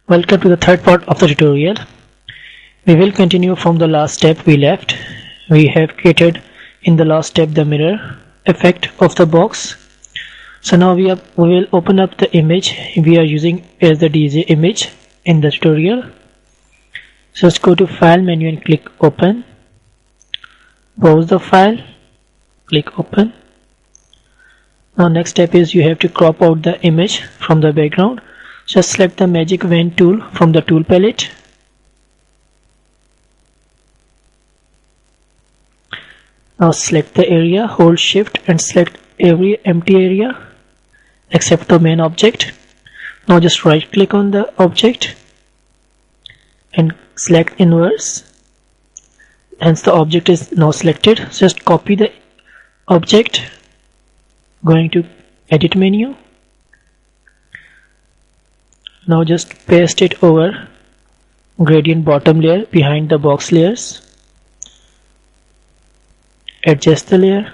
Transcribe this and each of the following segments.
Welcome to the third part of the tutorial. We will continue from the last step we left. We have created in the last step the mirror effect of the box. So now we will open up the image we are using as the DJ image in the tutorial. So let's go to File menu and click Open. Browse the file, click Open. Now next step is you have to crop out the image from the background. Just select the Magic Wand tool from the tool palette. Now select the area, hold shift and select every empty area except the main object. Now just right click on the object and select inverse. Hence the object is now selected. Just copy the object, going to edit menu. Now just paste it over gradient bottom layer behind the box layers. Adjust the layer.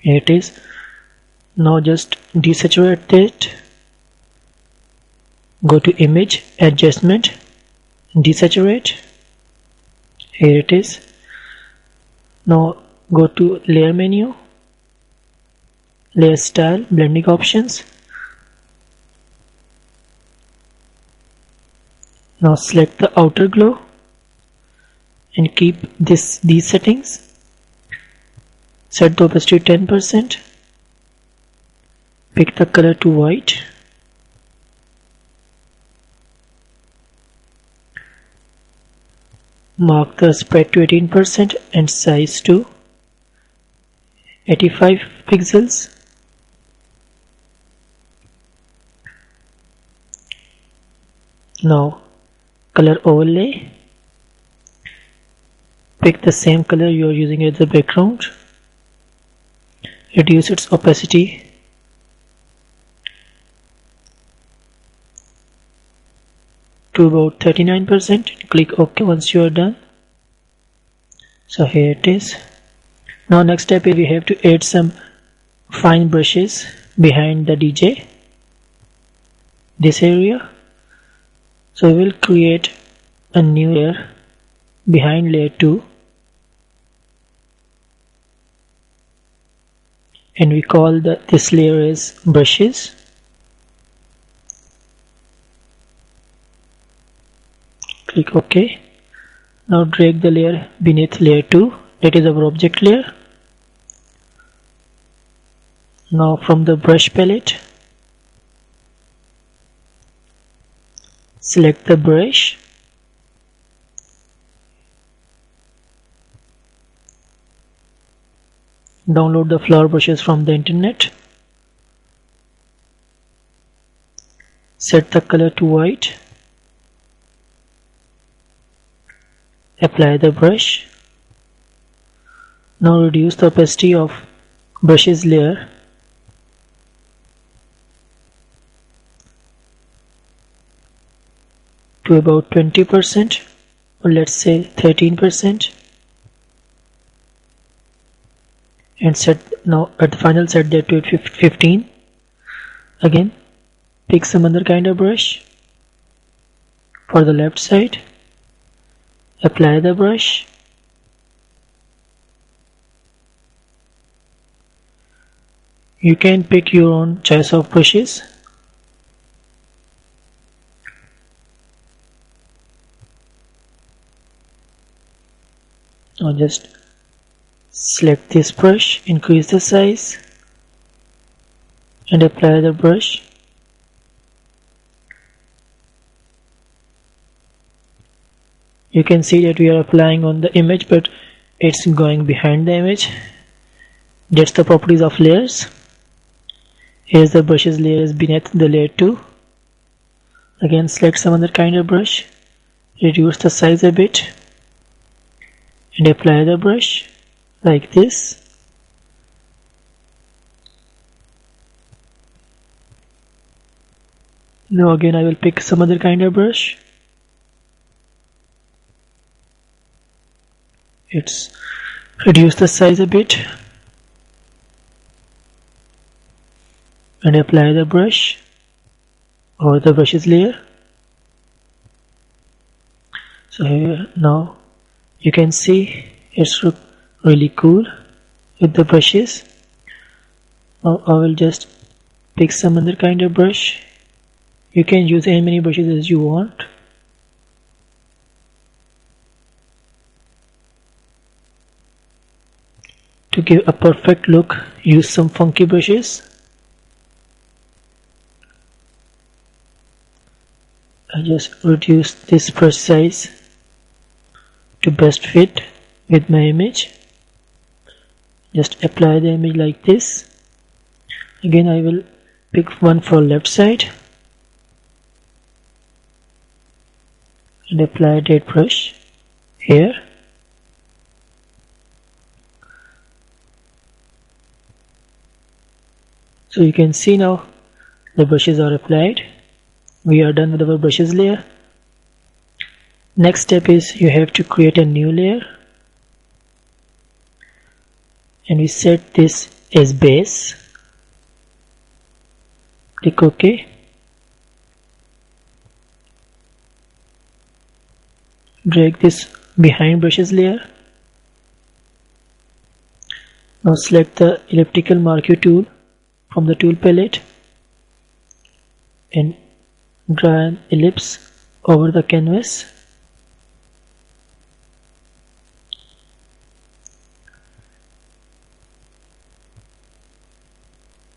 Here it is. Now just desaturate it. Go to image, adjustment, desaturate. Here it is. Now go to layer menu, layer style, blending options. Now select the outer glow and keep these settings. Set the opacity 10%. Pick the color to white. Mark the spread to 18% and size to 85 pixels. Now color overlay. Pick the same color you are using as the background. Reduce its opacity to about 39%. Click OK once you are done. So here it is. Now next step is we have to add some fine brushes behind the DJ, this area. So we will create a new layer behind layer 2 and we call this layer as brushes. Click OK. Now drag the layer beneath layer 2, that is our object layer. Now from the brush palette, select the brush. Download the flower brushes from the internet. Set the color to white. Apply the brush. Now reduce the opacity of brushes layer to about 20%, or let's say 13%, and set now at the final set that to 15. Again pick some other kind of brush for the left side. Apply the brush. You can pick your own choice of brushes. Now just select this brush, increase the size and apply the brush. You can see that we are applying on the image but it's going behind the image. That's the properties of layers. Here's the brushes layers beneath the layer 2. Again select some other kind of brush, reduce the size a bit and apply the brush like this. Now again I will pick some other kind of brush. It's reduce the size a bit and apply the brush. over the brushes layer. So here now you can see it's look really cool with the brushes. Now I will just pick some other kind of brush. You can use as many brushes as you want. To give a perfect look, use some funky brushes. I just reduce this brush size to best fit with my image. Just apply the image like this. Again I will pick one for left side and apply that brush here. So you can see now the brushes are applied. We are done with our brushes layer. Next step is you have to create a new layer, and we set this as base. Click OK. Drag this behind brushes layer. Now select the elliptical marquee tool from the tool palette and draw an ellipse over the canvas.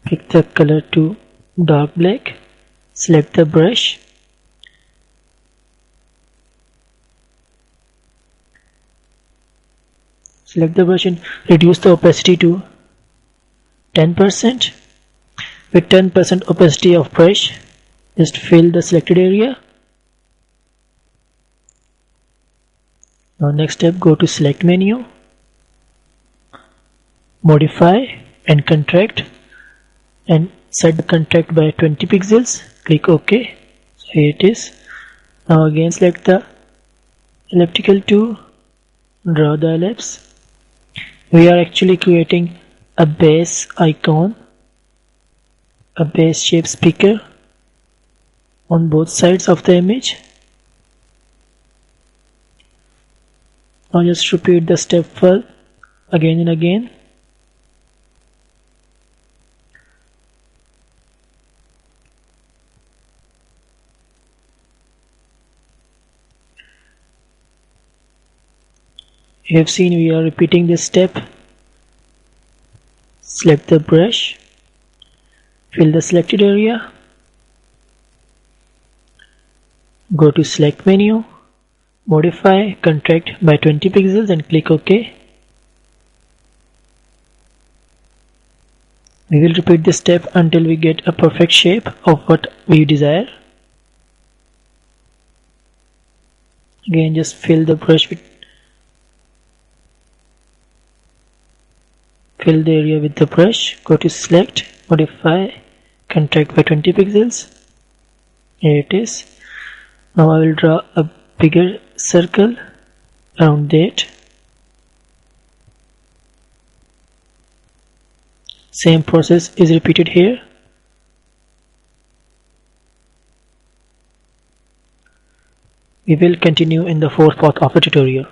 Pick the color to dark black. Select the brush. Select the brush and reduce the opacity to 10%. With 10% opacity of brush, just fill the selected area. Now next step, go to select menu, modify and contract, and set the contract by 20 pixels. Click OK. So here it is. Now again select the elliptical tool, draw the ellipse. We are actually creating a base icon, a base shape speaker on both sides of the image. Now just repeat the step for again and again. You have seen we are repeating this step. Select the brush, fill the selected area, go to select menu, modify, contract by 20 pixels and click OK. We will repeat this step until we get a perfect shape of what we desire. Again just fill the brush with fill the area with the brush, go to select, modify, contract by 20 pixels. Here it is. Now I will draw a bigger circle around that. Same process is repeated here. We will continue in the fourth part of the tutorial.